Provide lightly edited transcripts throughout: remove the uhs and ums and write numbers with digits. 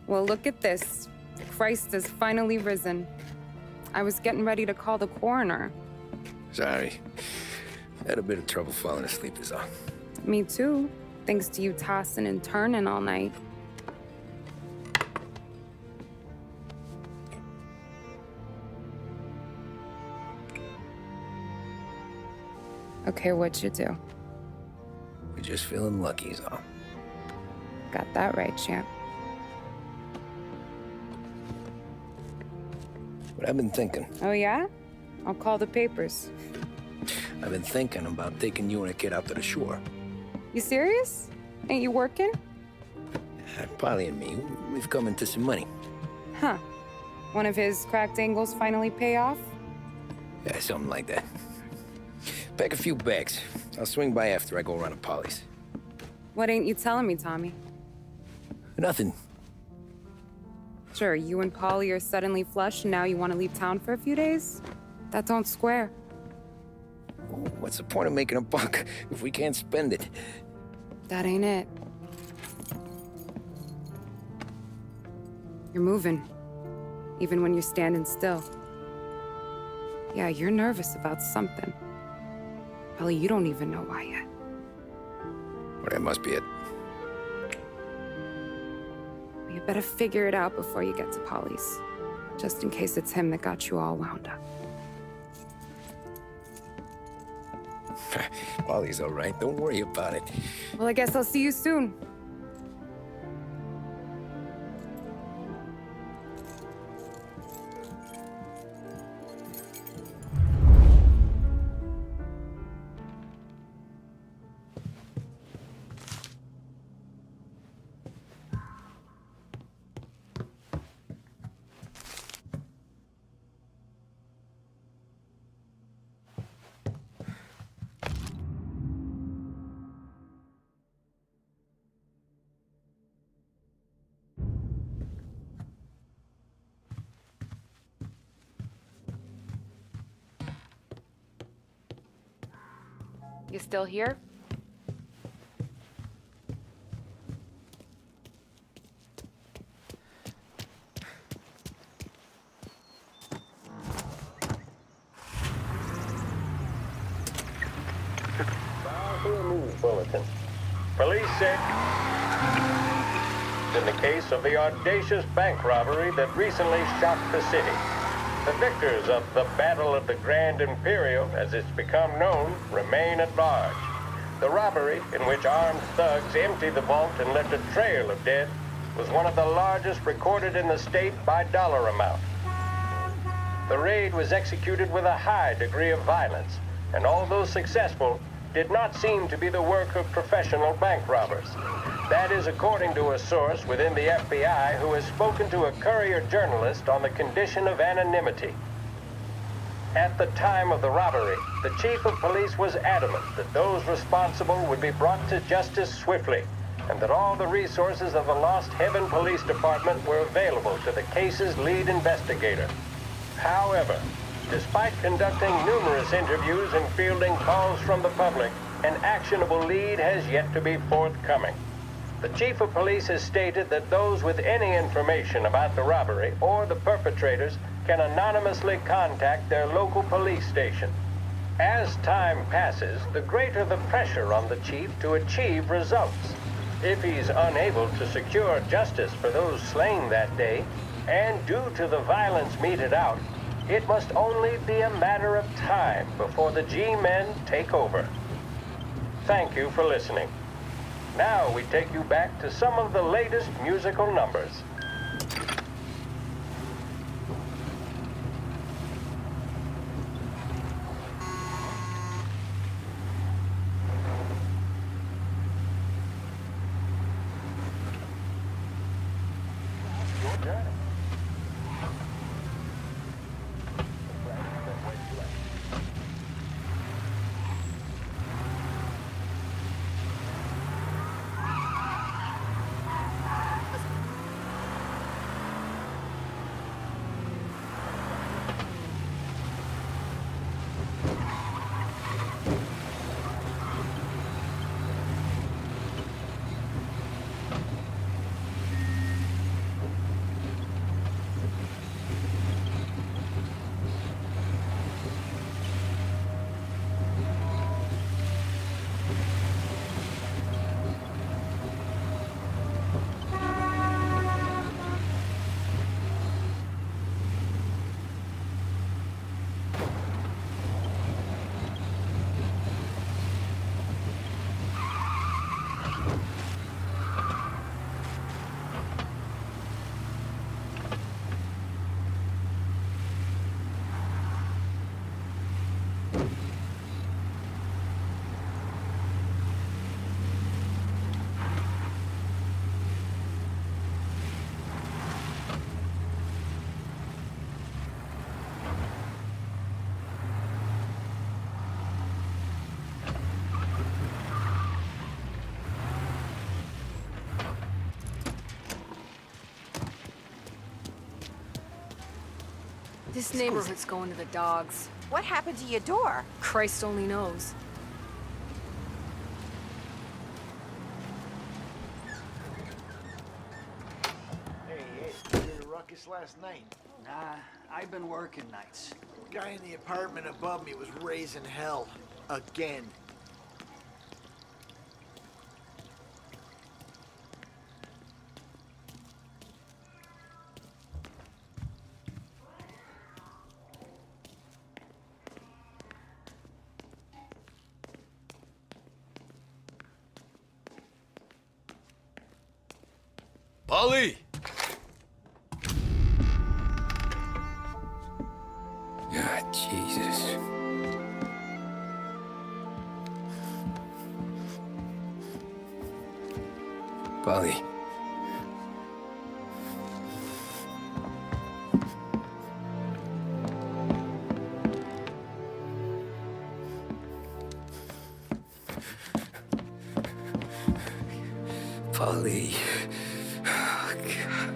Well, look at this. Christ has finally risen. I was getting ready to call the coroner. Sorry. Had a bit of trouble falling asleep is all. Me too, thanks to you tossing and turning all night. Okay, what'd you do? We're just feeling lucky is all. Got that right, champ. But I've been thinking. Oh, yeah? I'll call the papers. I've been thinking about taking you and a kid out to the shore. You serious? Ain't you working? Polly and me, we've come into some money. Huh. One of his cracked angles finally pay off? Yeah, something like that. Pack a few bags. I'll swing by after I go around to Polly's. What ain't you telling me, Tommy? Nothing. Sure, you and Polly are suddenly flush and now you want to leave town for a few days? That don't square. What's the point of making a buck if we can't spend it? That ain't it. You're moving, even when you're standing still. Yeah, you're nervous about something. Probably you don't even know why yet. Well, that must be it. You better figure it out before you get to Polly's, just in case it's him that got you all wound up. Polly's all right. Don't worry about it. Well, I guess I'll see you soon. You still here? News bulletin. Police say in the case of the audacious bank robbery that recently shocked the city. The victors of the Battle of the Grand Imperial, as it's become known, remain at large. The robbery, in which armed thugs emptied the vault and left a trail of dead, was one of the largest recorded in the state by dollar amount. The raid was executed with a high degree of violence, and although successful, did not seem to be the work of professional bank robbers. That is according to a source within the FBI who has spoken to a Courier journalist on the condition of anonymity. At the time of the robbery, the chief of police was adamant that those responsible would be brought to justice swiftly, and that all the resources of the Lost Heaven Police Department were available to the case's lead investigator. However, despite conducting numerous interviews and fielding calls from the public, an actionable lead has yet to be forthcoming. The chief of police has stated that those with any information about the robbery or the perpetrators can anonymously contact their local police station. As time passes, the greater the pressure on the chief to achieve results. If he's unable to secure justice for those slain that day, and due to the violence meted out, it must only be a matter of time before the G-men take over. Thank you for listening. Now we take you back to some of the latest musical numbers. Your journey. This neighborhood's going to the dogs. What happened to your door? Christ only knows. Hey, you hear the ruckus last night? Nah, I've been working nights. Guy in the apartment above me was raising hell. Again. Polly! God, Jesus. Polly. Polly. Oh, God.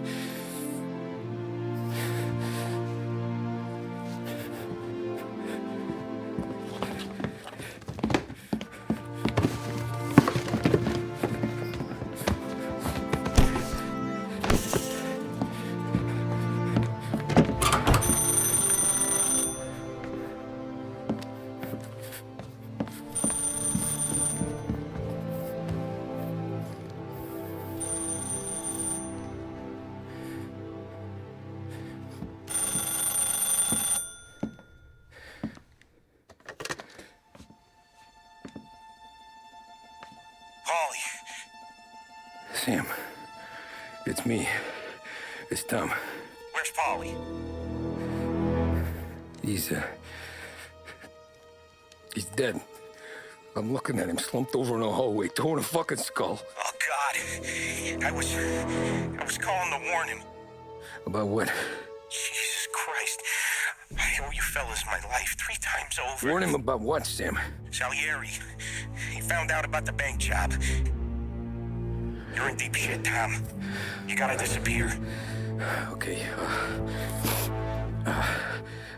Polly. Sam, it's me. It's Tom. Where's Polly? He's dead. I'm looking at him slumped over in the hallway, torn a fucking skull. Oh, God. I was calling to warn him. About what? Jesus Christ. I owe you fellas my life 3 times over. Warn him about what, Sam? Salieri. He found out about the bank job. You're in deep shit, Tom. You gotta disappear. Okay,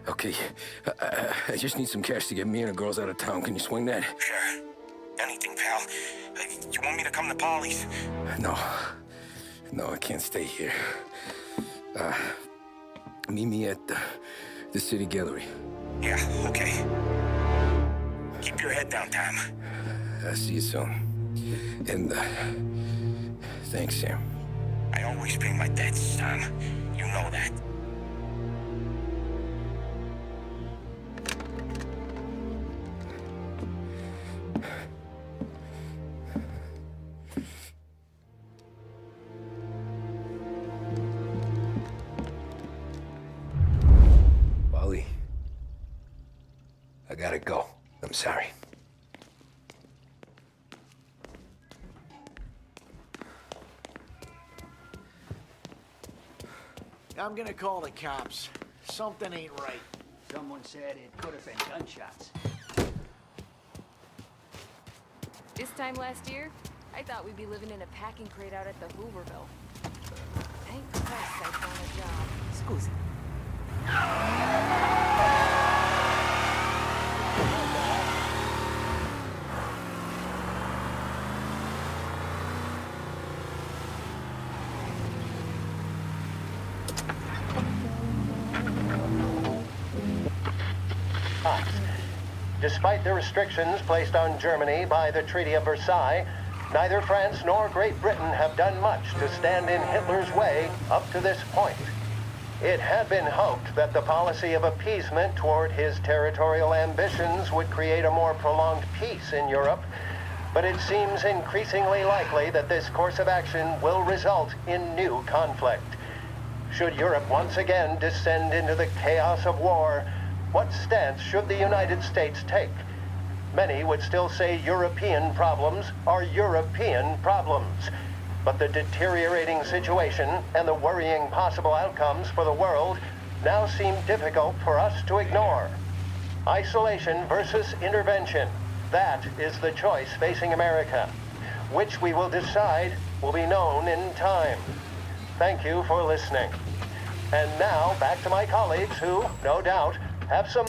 okay. I just need some cash to get me and the girls out of town. Can you swing that? Sure. Anything, pal. You want me to come to Polly's? No, I can't stay here. Meet me at the city gallery. Yeah, okay. Keep your head down, Tom. I'll see you soon. And, thanks, Sam. I always pay my debts, Tom. You know that. Polly, I gotta go. I'm sorry. I'm gonna call the cops. Something ain't right. Someone said it could have been gunshots. This time last year, I thought we'd be living in a packing crate out at the Hooverville. Thank Christ I found a job. Scusi. Despite the restrictions placed on Germany by the Treaty of Versailles, neither France nor Great Britain have done much to stand in Hitler's way up to this point. It had been hoped that the policy of appeasement toward his territorial ambitions would create a more prolonged peace in Europe, but it seems increasingly likely that this course of action will result in new conflict. Should Europe once again descend into the chaos of war, what stance should the United States take? Many would still say European problems are European problems. But the deteriorating situation and the worrying possible outcomes for the world now seem difficult for us to ignore. Isolation versus intervention. That is the choice facing America. Which we will decide will be known in time. Thank you for listening. And now, back to my colleagues who, no doubt, have some...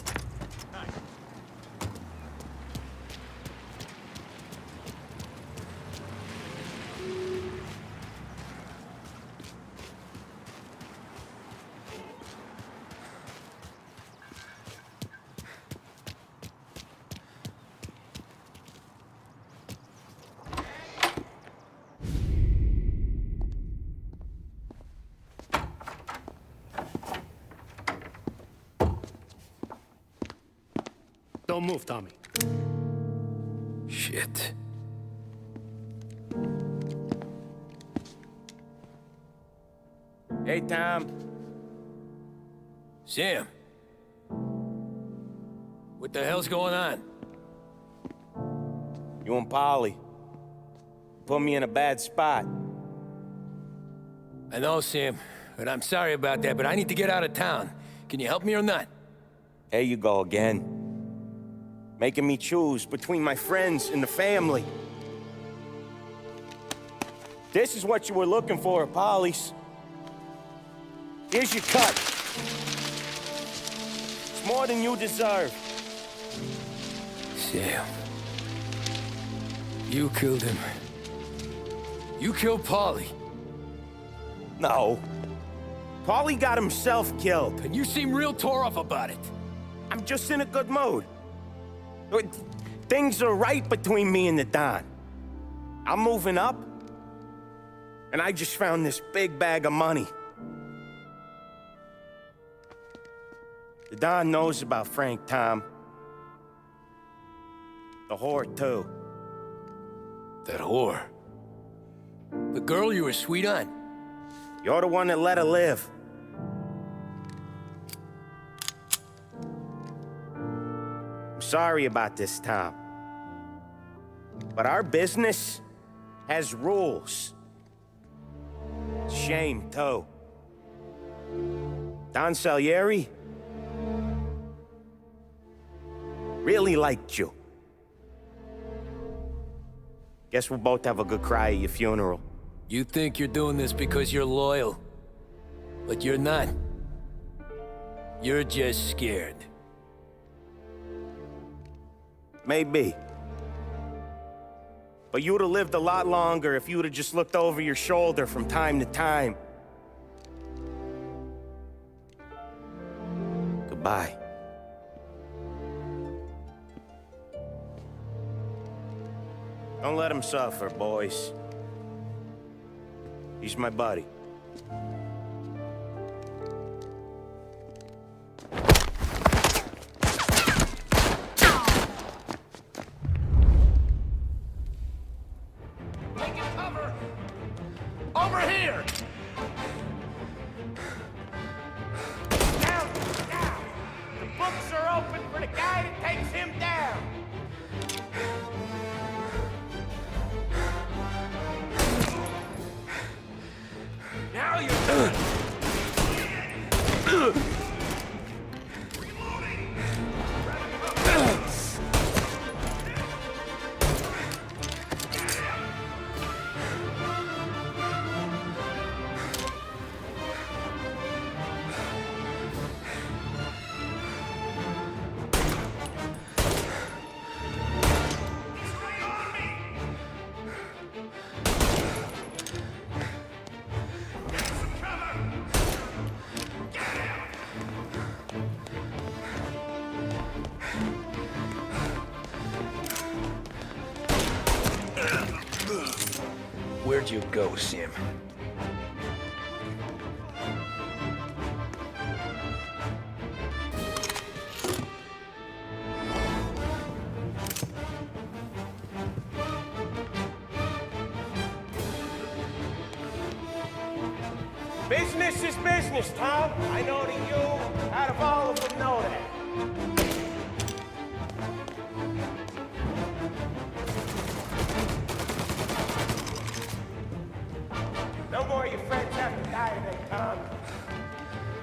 Don't move, Tommy. Shit. Hey, Tom. Sam. What the hell's going on? You and Polly put me in a bad spot. I know, Sam, but I'm sorry about that, but I need to get out of town. Can you help me or not? There you go again. Making me choose between my friends and the family. This is what you were looking for, Polly's. Here's your cut. It's more than you deserve. Sam. You killed him. You killed Paulie. No. Paulie got himself killed. And you seem real tore up about it. I'm just in a good mood. Things are right between me and the Don. I'm moving up, and I just found this big bag of money. The Don knows about Frank, Tom. The whore, too. That whore? The girl you were sweet on? You're the one that let her live. Sorry about this, Tom. But our business has rules. Shame, too. Don Salieri really liked you. Guess we'll both have a good cry at your funeral. You think you're doing this because you're loyal. But you're not. You're just scared. Maybe. But you'd have lived a lot longer if you'd have just looked over your shoulder from time to time. Goodbye. Don't let him suffer, boys. He's my buddy. Over here! Down, down! The books are open for the guy that takes him down! Now you're done! Where'd you go, Sam? Business is business, Tom. I know that you, out of all of them, know that. No more of your friends have to die today, Tom.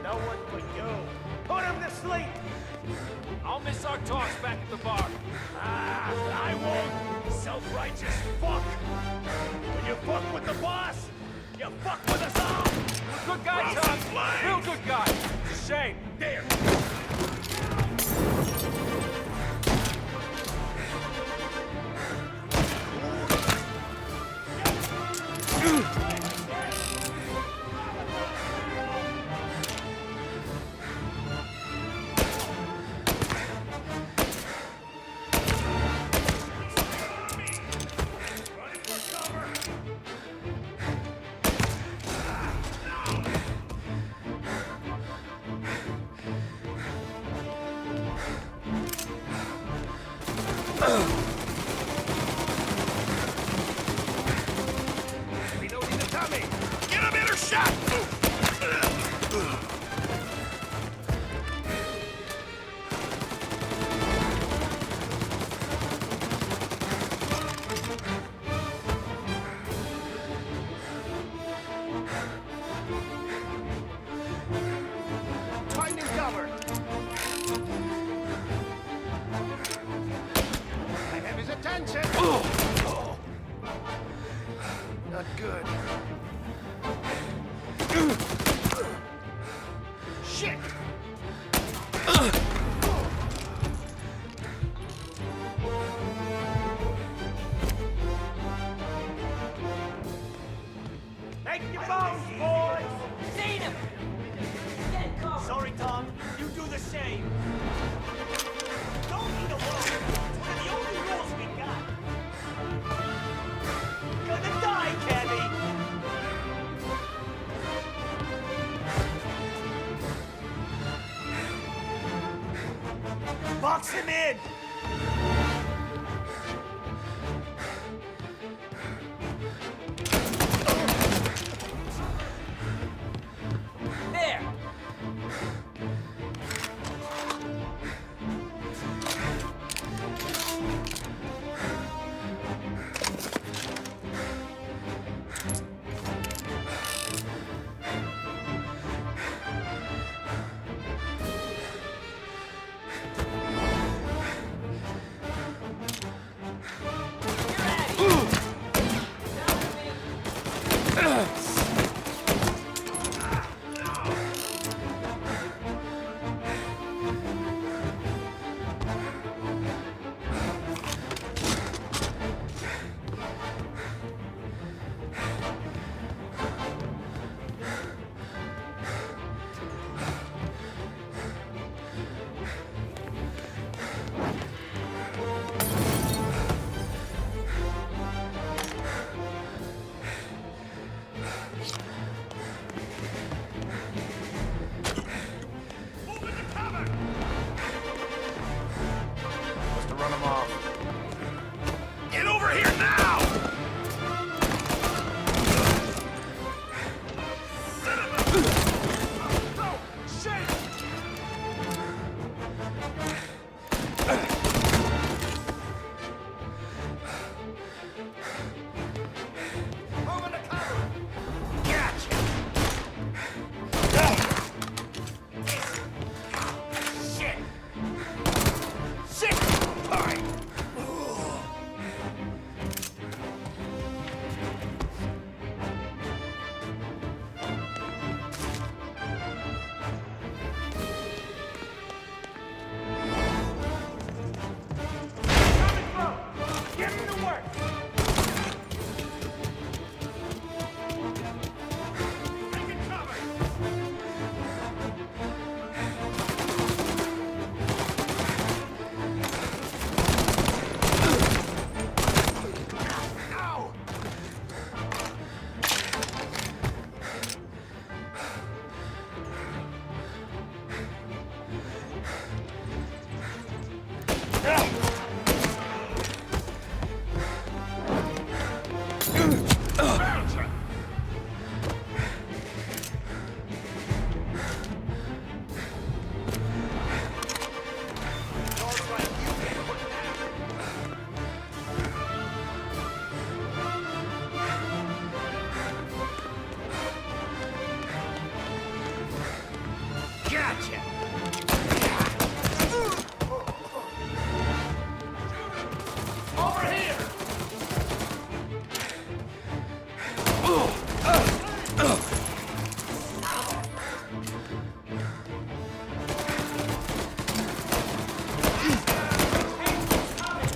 No one but you. Put him to sleep. I'll miss our talks back at the bar. Ah, I won't. Self-righteous fuck. When you fuck with the boss, you fuck with us all. Good guy, Tom. Real good guy. shot! Finding cover. I have his attention. Not good. Shit! Take your bones, boys! Seen him! Get covered! Sorry, Tom. You do the same. Don't need a wall. It's one of the only rules we got. Gonna die, Cabby! Box him in! There! Get over here now! Over the cover. Gotcha! Shit! Shit! All right. Get him to work! Taking cover. Ow! Gotcha! Over here!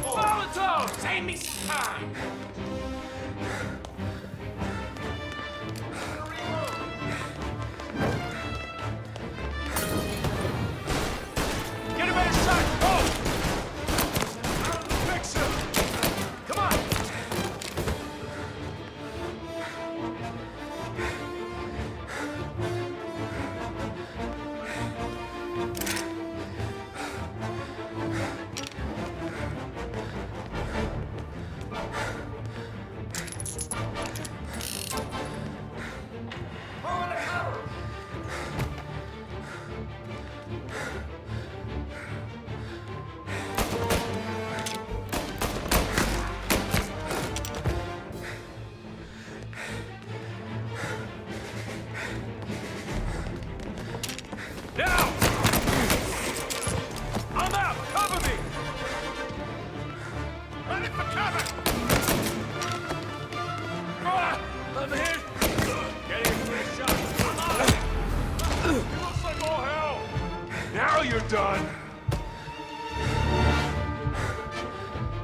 Molotov! Save me some time! done.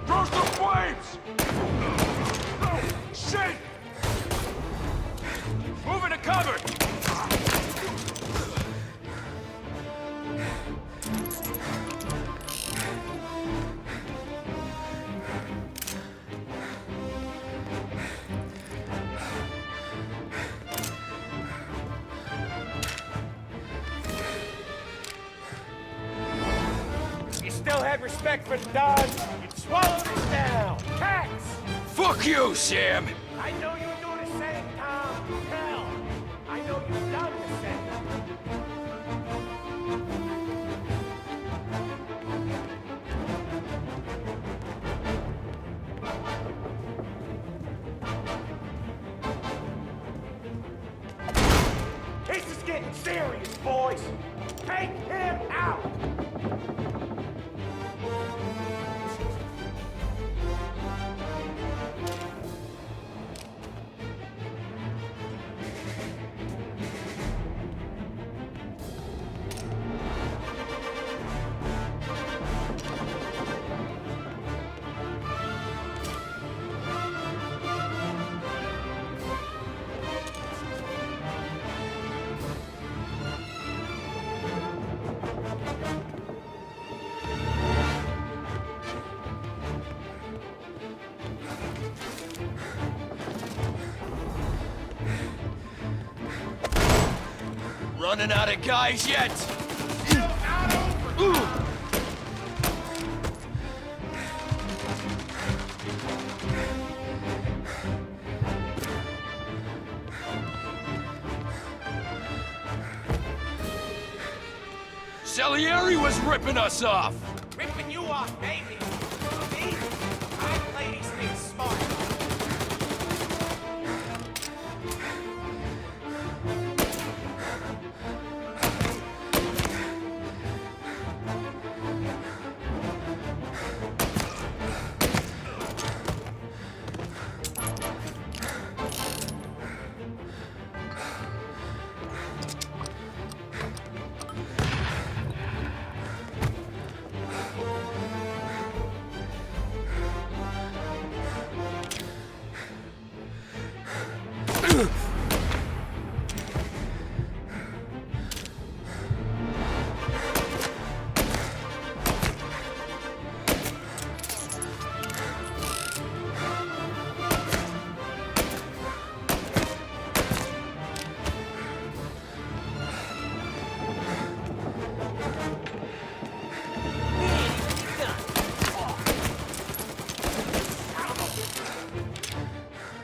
Throw some flames! Shit! Move into cover! You still had respect for the Don, you'd swallow this down. Cats! Fuck you, Sam! I know you do the same, Tom. Hell, I know you've done the same. This is getting serious, boys. Take him out! Running out of guys yet? Salieri was ripping us off! Ripping you off, baby. Me? I play these things smart.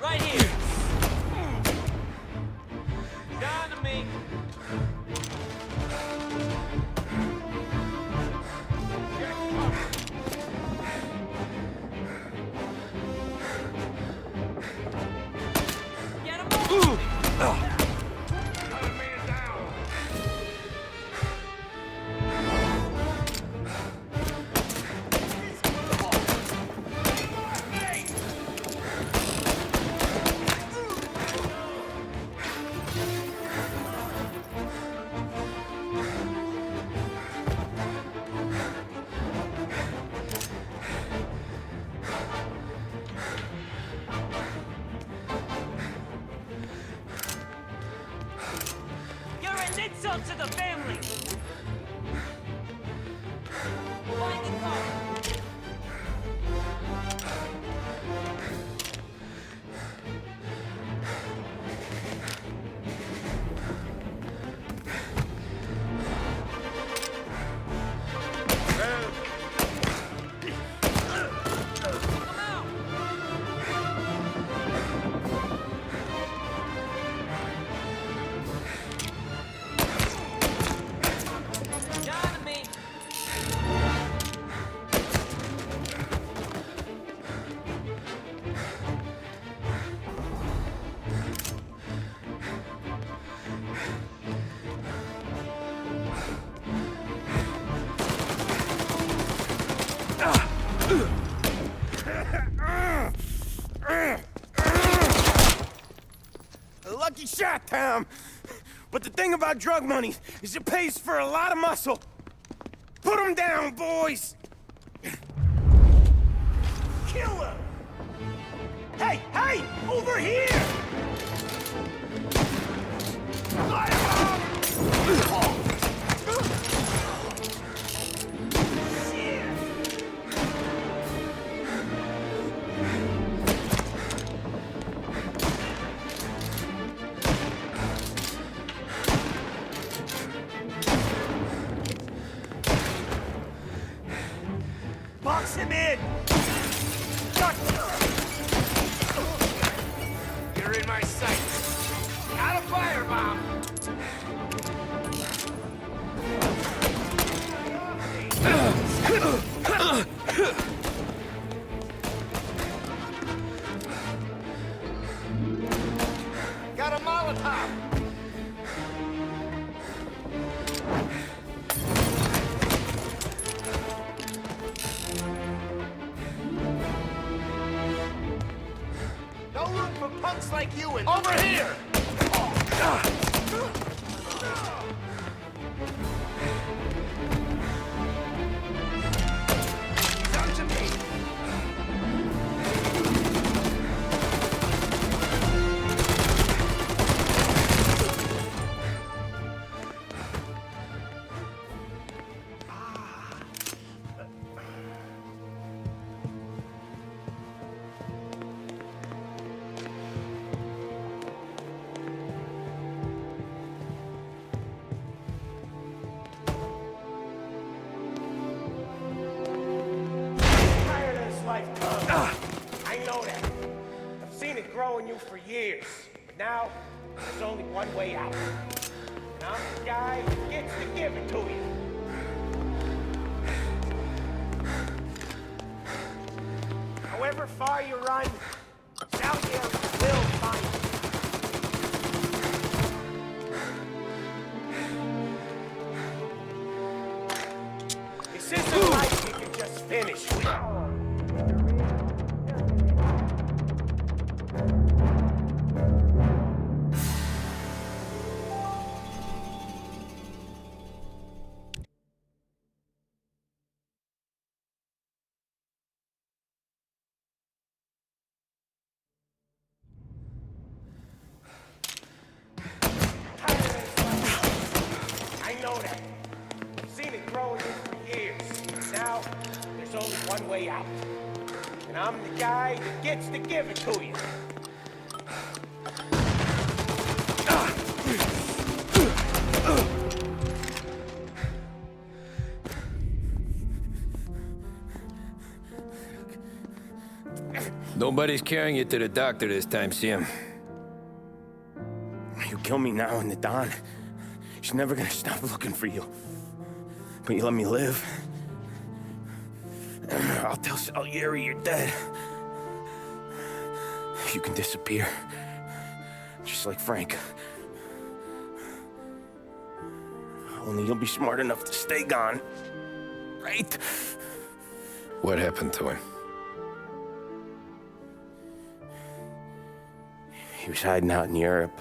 Right here. Down to me. Get him up. You're an insult to the family! Find the car! Come out! Down to me! A lucky shot, Tom. But the thing about drug money is it pays for a lot of muscle. Put him down, boys! Kill him! Hey, hey! Over here! Box him in! You're in my sight. Got a firebomb! Got a Molotov! No room for punks like you in over here! He's on to me! Tired of this life, Tom. I know that. I've seen it grow in you for years. But now, there's only one way out. And I'm the guy who gets to give it to you. However far you run, Salieri will find you. This isn't life you can just finish with. I know that. I've seen it grow in you for years. Now, there's only one way out. And I'm the guy that gets to give it to you. Nobody's carrying you to the doctor this time, Sam. You kill me now in the dawn. She's never gonna stop looking for you. But you let me live. I'll tell Salieri you're dead. You can disappear. Just like Frank. Only you'll be smart enough to stay gone. Right? What happened to him? He was hiding out in Europe.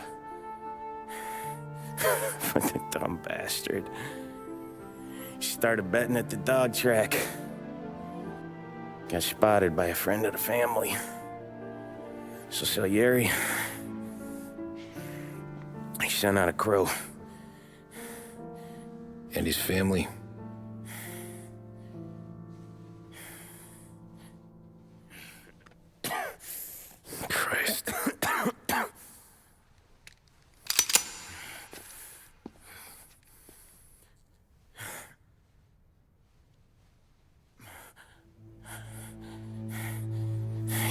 But the dumb bastard. He started betting at the dog track. Got spotted by a friend of the family. So Salieri, he sent out a crew. And his family? Christ.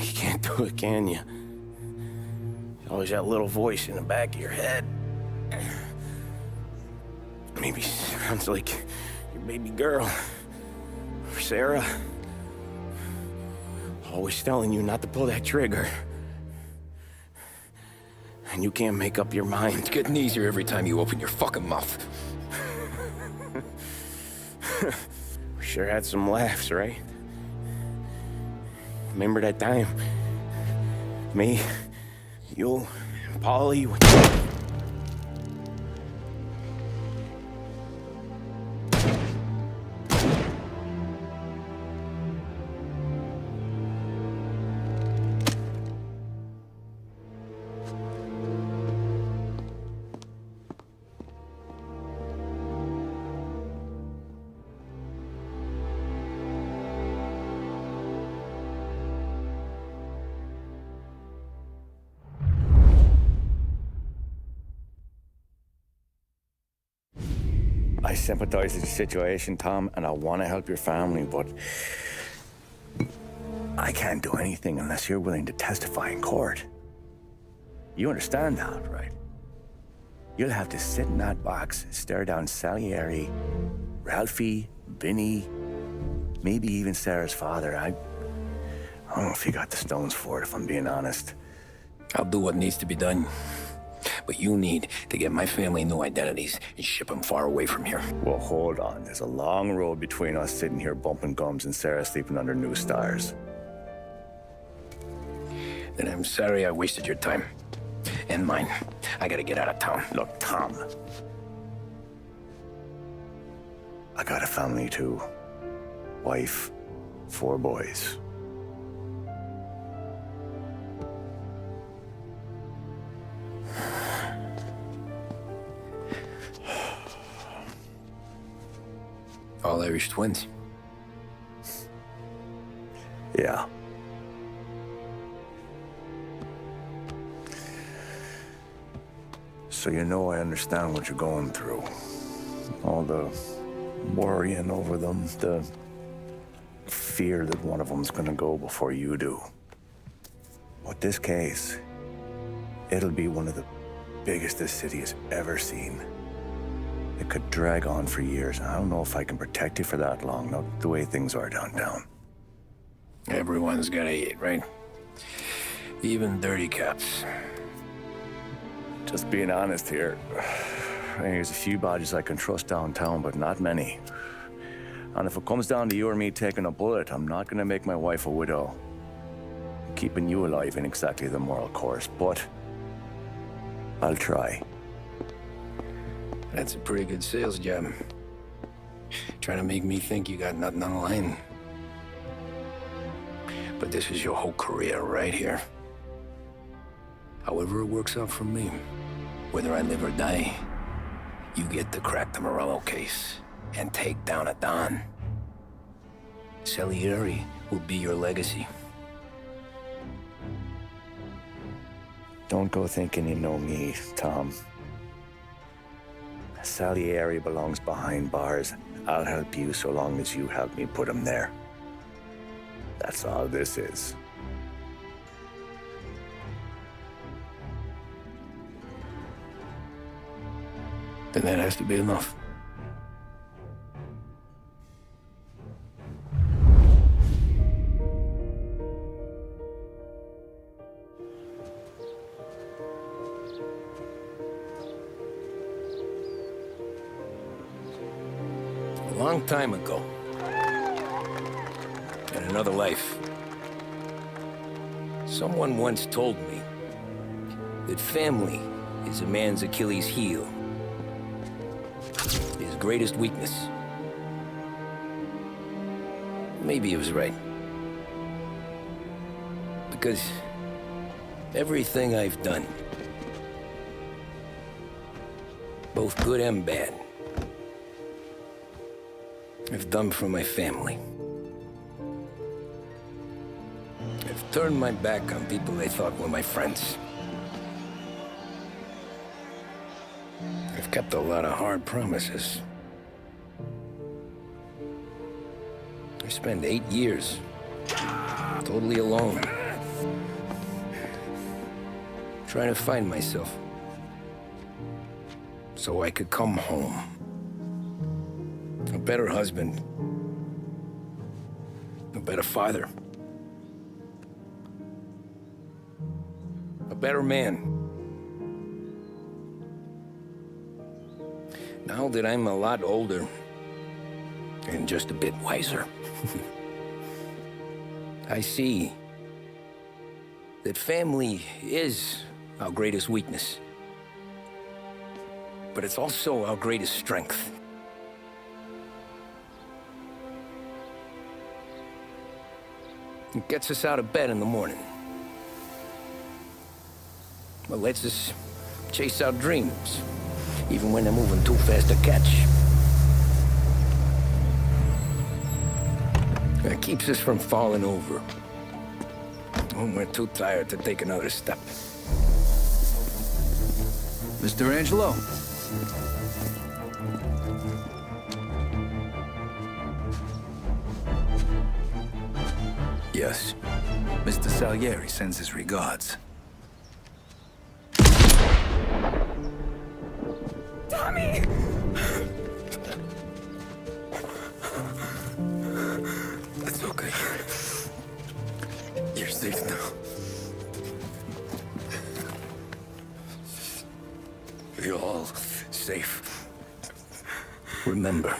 You can't do it, can you? There's always that little voice in the back of your head. Maybe sounds like your baby girl. Or Sarah. Always telling you not to pull that trigger. And you can't make up your mind. It's getting easier every time you open your fucking mouth. We sure had some laughs, right? Remember that time? Me, you, and Polly. I sympathize with your situation, Tom, and I want to help your family, but I can't do anything unless you're willing to testify in court. You understand that, right? You'll have to sit in that box, stare down Salieri, Ralphie, Vinny, maybe even Sarah's father. I don't know if you got the stones for it, if I'm being honest. I'll do what needs to be done. But you need to get my family new identities and ship them far away from here. Well, hold on. There's a long road between us sitting here bumping gums and Sarah sleeping under new stars. Then I'm sorry I wasted your time. And mine. I gotta get out of town. Look, Tom. I got a family too. Wife, 4 boys. All Irish twins. Yeah. So you know I understand what you're going through. All the worrying over them, the fear that one of them's gonna go before you do. But this case, it'll be one of the biggest this city has ever seen. It could drag on for years, and I don't know if I can protect you for that long, not the way things are downtown. Everyone's gotta eat, right? Even dirty cops. Just being honest here, there's a few bodies I can trust downtown, but not many. And if it comes down to you or me taking a bullet, I'm not gonna make my wife a widow. Keeping you alive ain't exactly the moral course, but I'll try. That's a pretty good sales job. Trying to make me think you got nothing on the line. But this is your whole career right here. However it works out for me, whether I live or die, you get to crack the Morello case and take down a Don. Salieri will be your legacy. Don't go thinking you know me, Tom. Salieri belongs behind bars. I'll help you so long as you help me put him there. That's all this is. Then that has to be enough. A long time ago, in another life, someone once told me that family is a man's Achilles heel, his greatest weakness. Maybe he was right. Because everything I've done, both good and bad, I've done for my family. I've turned my back on people they thought were my friends. I've kept a lot of hard promises. I spent 8 years totally alone, trying to find myself so I could come home. A better husband, a better father, a better man. Now that I'm a lot older and just a bit wiser, I see that family is our greatest weakness, but it's also our greatest strength. It gets us out of bed in the morning. It lets us chase our dreams, even when they're moving too fast to catch. It keeps us from falling over when we're too tired to take another step. Mr. Angelo. Yes. Mr. Salieri sends his regards. Tommy! It's okay. You're safe now. You're all safe. Remember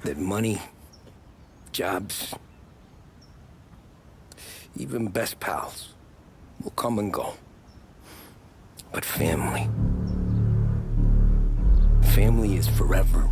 that money, jobs, even best pals will come and go. But family is forever.